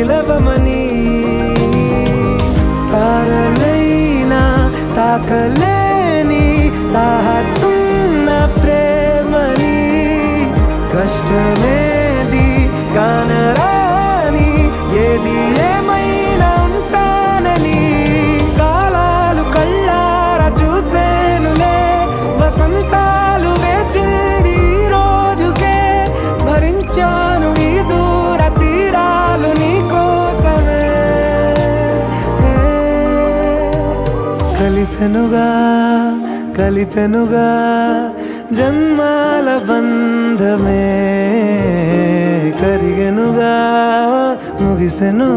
పిలవమని తారలైనా తాకలేని తాహతున్న ప్రేమని కష్టమేది కానరాని ఏది ఏమైనా ఉంటానని కాలాలు కళ్ళారా చూసేనులే వసంతాలు వేచింది ఈ రోజుకే భరించాను ఈ దూర తీరాలు నీ కోసమే కలిసెనుగా కలిపెనుగా జన్మాల బంధమే కరిగెనుగా ముగిసెను.